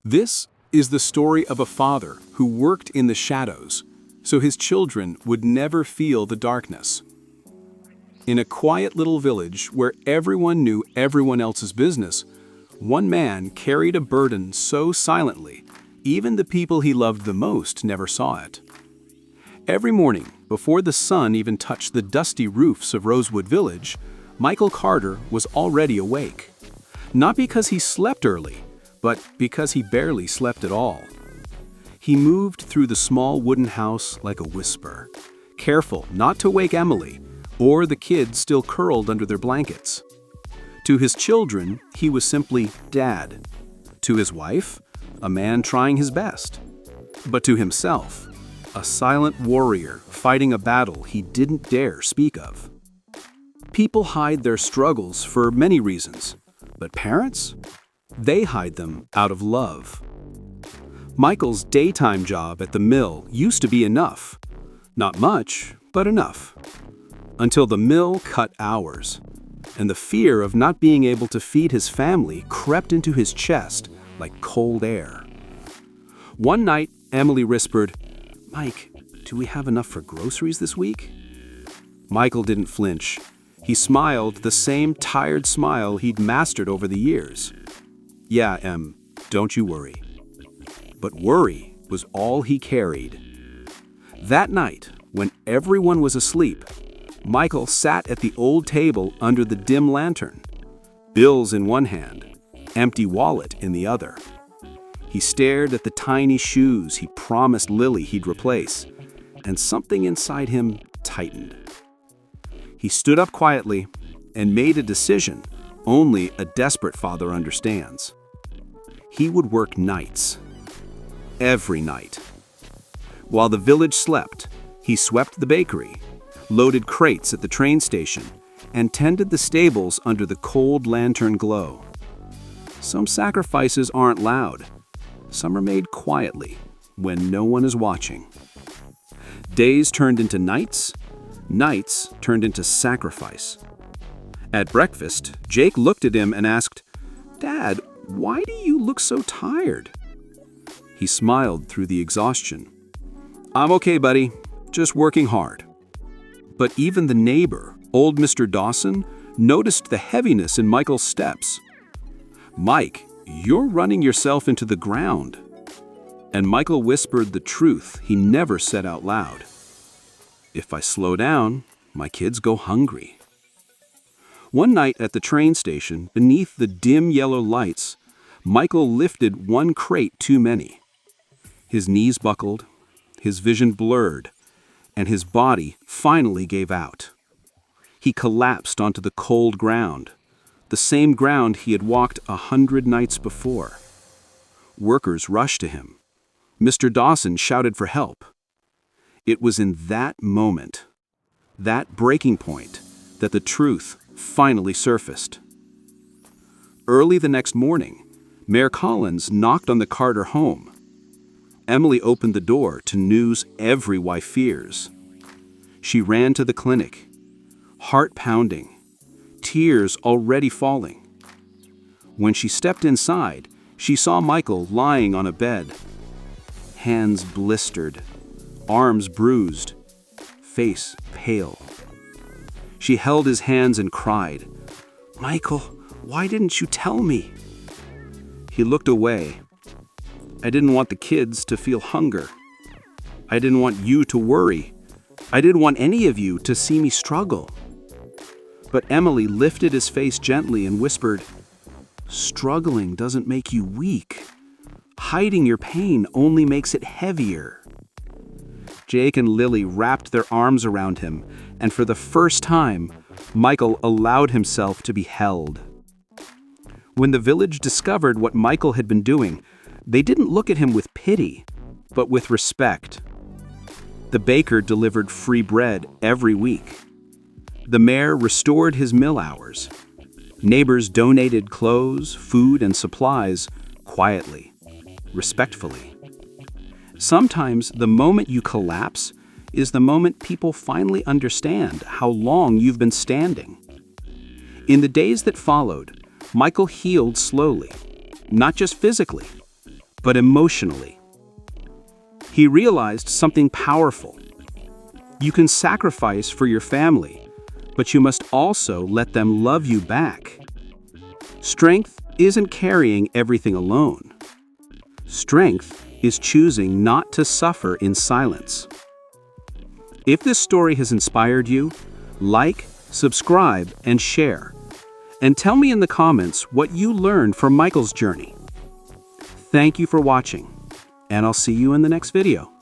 This is the story of a father who worked in the shadows so his children would never feel the darkness. In a quiet little village where everyone knew everyone else's business, one man carried a burden so silently, even the people he loved the most never saw it. Every morning, before the sun even touched the dusty roofs of Rosewood Village, Michael Carter was already awake. Not because he slept early, but because he barely slept at all. He moved through the small wooden house like a whisper, careful not to wake Emily or the kids still curled under their blankets. To his children, he was simply Dad. To his wife, a man trying his best. But to himself, a silent warrior fighting a battle he didn't dare speak of. People hide their struggles for many reasons, but parents? They hide them out of love. Michael's daytime job at the mill used to be enough. Not much, but enough. Until the mill cut hours, and the fear of not being able to feed his family crept into his chest like cold air. One night, Emily whispered, "Mike, do we have enough for groceries this week?" Michael didn't flinch. He smiled the same tired smile he'd mastered over the years. "Yeah, Em, don't you worry." But worry was all he carried. That night, when everyone was asleep, Michael sat at the old table under the dim lantern, bills in one hand, empty wallet in the other. He stared at the tiny shoes he promised Lily he'd replace, and something inside him tightened. He stood up quietly and made a decision only a desperate father understands. He would work nights. Every night. While the village slept, he swept the bakery, loaded crates at the train station, and tended the stables under the cold lantern glow. Some sacrifices aren't loud. Some are made quietly, when no one is watching. Days turned into nights, nights turned into sacrifice. At breakfast, Jake looked at him and asked, "Dad, why do you look so tired?" He smiled through the exhaustion. "I'm okay, buddy. Just working hard." But even the neighbor, old Mr. Dawson, noticed the heaviness in Michael's steps. "Mike, you're running yourself into the ground." And Michael whispered the truth he never said out loud. "If I slow down, my kids go hungry." One night at the train station, beneath the dim yellow lights, Michael lifted one crate too many. His knees buckled, his vision blurred, and his body finally gave out. He collapsed onto the cold ground, the same ground he had walked 100 nights before. Workers rushed to him. Mr. Dawson shouted for help. It was in that moment, that breaking point, that the truth finally surfaced. Early the next morning, Mayor Collins knocked on the Carter home. Emily opened the door to news every wife fears. She ran to the clinic, heart pounding, tears already falling. When she stepped inside, she saw Michael lying on a bed, hands blistered, arms bruised, face pale. She held his hands and cried, "Michael, why didn't you tell me?" He looked away. "I didn't want the kids to feel hunger. I didn't want you to worry. I didn't want any of you to see me struggle." But Emily lifted his face gently and whispered, "Struggling doesn't make you weak. Hiding your pain only makes it heavier." Jake and Lily wrapped their arms around him, and for the first time, Michael allowed himself to be held. When the village discovered what Michael had been doing, they didn't look at him with pity, but with respect. The baker delivered free bread every week. The mayor restored his mill hours. Neighbors donated clothes, food, and supplies quietly, respectfully. Sometimes the moment you collapse is the moment people finally understand how long you've been standing. In the days that followed, Michael healed slowly, not just physically, but emotionally. He realized something powerful. You can sacrifice for your family, but you must also let them love you back. Strength isn't carrying everything alone. Strength is choosing not to suffer in silence. If this story has inspired you, like, subscribe, and share. And tell me in the comments what you learned from Michael's journey. Thank you for watching, and I'll see you in the next video.